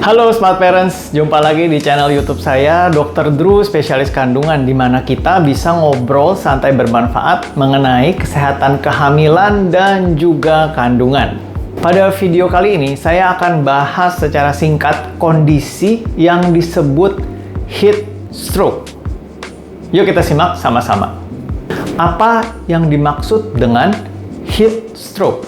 Halo Smart Parents, jumpa lagi di channel YouTube saya, Dr. Drew, spesialis kandungan, di mana kita bisa ngobrol santai bermanfaat mengenai kesehatan kehamilan dan juga kandungan. Pada video kali ini, saya akan bahas secara singkat kondisi yang disebut heat stroke. Yuk kita simak sama-sama. Apa yang dimaksud dengan heat stroke?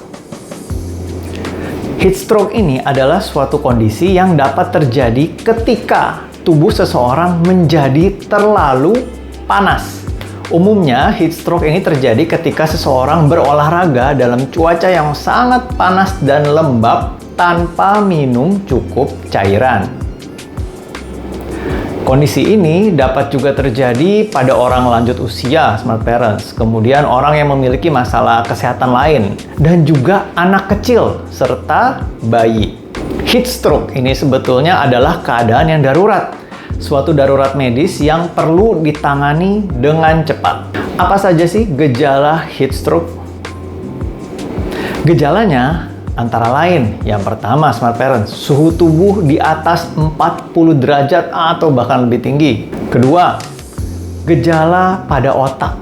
Heat stroke ini adalah suatu kondisi yang dapat terjadi ketika tubuh seseorang menjadi terlalu panas. Umumnya, heat stroke ini terjadi ketika seseorang berolahraga dalam cuaca yang sangat panas dan lembab tanpa minum cukup cairan. Kondisi ini dapat juga terjadi pada orang lanjut usia, Smart Parents, kemudian orang yang memiliki masalah kesehatan lain, dan juga anak kecil, serta bayi. Heat stroke ini sebetulnya adalah keadaan yang darurat, suatu darurat medis yang perlu ditangani dengan cepat. Apa saja sih gejala heat stroke? Gejalanya antara lain, yang pertama Smart Parents, suhu tubuh di atas 40 derajat atau bahkan lebih tinggi. Kedua, gejala pada otak.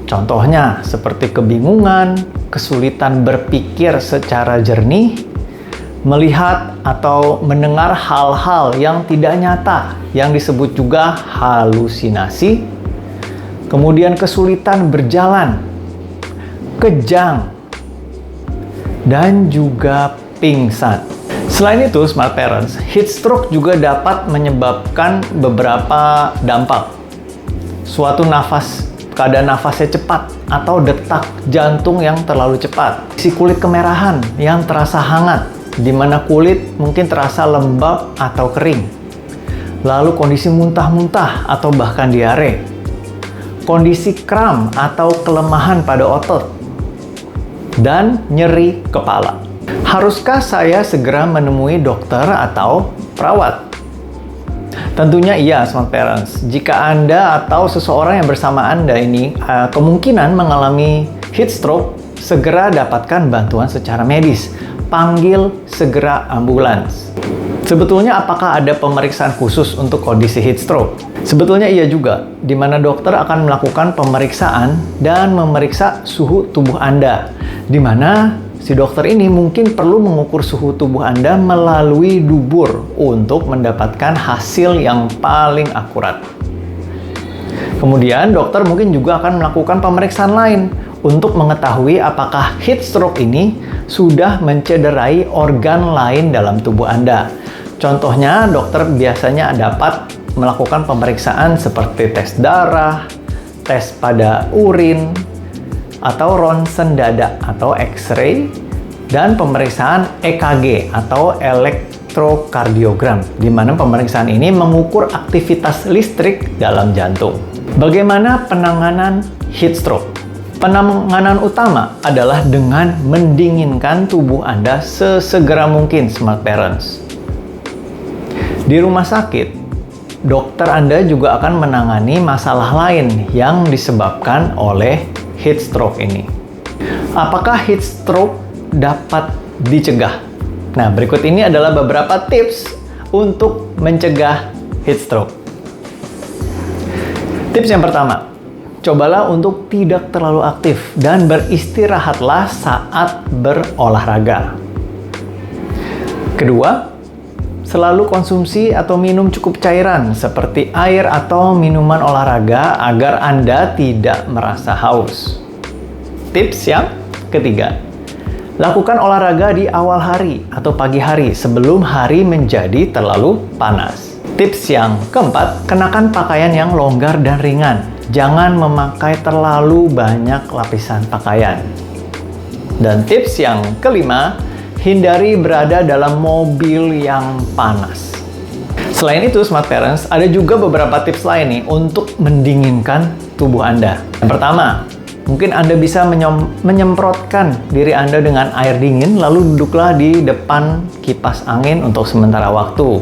Contohnya seperti kebingungan, kesulitan berpikir secara jernih, melihat atau mendengar hal-hal yang tidak nyata, yang disebut juga halusinasi. Kemudian kesulitan berjalan, kejang, dan juga pingsan. Selain itu, Smart Parents, heat stroke juga dapat menyebabkan beberapa dampak. Suatu keadaan nafasnya cepat atau detak jantung yang terlalu cepat. Si kulit kemerahan yang terasa hangat, di mana kulit mungkin terasa lembab atau kering. Lalu kondisi muntah-muntah atau bahkan diare. Kondisi kram atau kelemahan pada otot. Dan nyeri kepala. Haruskah saya segera menemui dokter atau perawat? Tentunya iya, Smart Parents. Jika Anda atau seseorang yang bersama Anda ini kemungkinan mengalami heat stroke, segera dapatkan bantuan secara medis. Panggil segera ambulans. Sebetulnya apakah ada pemeriksaan khusus untuk kondisi heat stroke? Sebetulnya iya juga, di mana dokter akan melakukan pemeriksaan dan memeriksa suhu tubuh Anda, di mana si dokter ini mungkin perlu mengukur suhu tubuh Anda melalui dubur untuk mendapatkan hasil yang paling akurat. Kemudian dokter mungkin juga akan melakukan pemeriksaan lain untuk mengetahui apakah heat stroke ini sudah mencederai organ lain dalam tubuh Anda. Contohnya, dokter biasanya dapat melakukan pemeriksaan seperti tes darah, tes pada urin, atau ronsen dada atau X-ray, dan pemeriksaan EKG atau elektrokardiogram, di mana pemeriksaan ini mengukur aktivitas listrik dalam jantung. Bagaimana penanganan heat stroke? Penanganan utama adalah dengan mendinginkan tubuh Anda sesegera mungkin, Smart Parents. Di rumah sakit, dokter Anda juga akan menangani masalah lain yang disebabkan oleh heat stroke ini. Apakah heat stroke dapat dicegah? Nah, berikut ini adalah beberapa tips untuk mencegah heat stroke. Tips yang pertama, cobalah untuk tidak terlalu aktif dan beristirahatlah saat berolahraga. Kedua, selalu konsumsi atau minum cukup cairan seperti air atau minuman olahraga agar Anda tidak merasa haus. Tips yang ketiga, lakukan olahraga di awal hari atau pagi hari sebelum hari menjadi terlalu panas. Tips yang keempat, kenakan pakaian yang longgar dan ringan. Jangan memakai terlalu banyak lapisan pakaian. Dan tips yang kelima, hindari berada dalam mobil yang panas. Selain itu, Smart Parents, ada juga beberapa tips lain nih untuk mendinginkan tubuh Anda. Yang pertama, mungkin Anda bisa menyemprotkan diri Anda dengan air dingin, lalu duduklah di depan kipas angin untuk sementara waktu.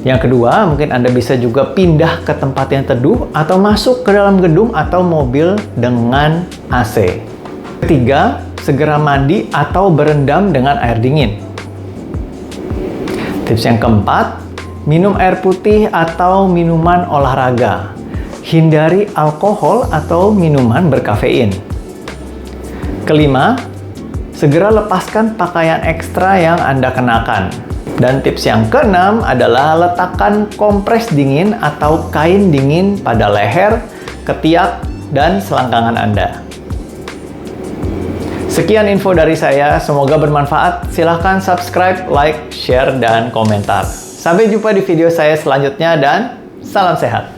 Yang kedua, mungkin Anda bisa juga pindah ke tempat yang teduh atau masuk ke dalam gedung atau mobil dengan AC. Ketiga, segera mandi atau berendam dengan air dingin. Tips yang keempat, Minum air putih atau minuman olahraga. Hindari alkohol atau minuman berkafein. Kelima, segera lepaskan pakaian ekstra yang Anda kenakan. Dan tips yang keenam adalah letakkan kompres dingin atau kain dingin pada leher, ketiak, dan selangkangan Anda. Sekian info dari saya, semoga bermanfaat. Silahkan subscribe, like, share, dan komentar. Sampai jumpa di video saya selanjutnya dan salam sehat.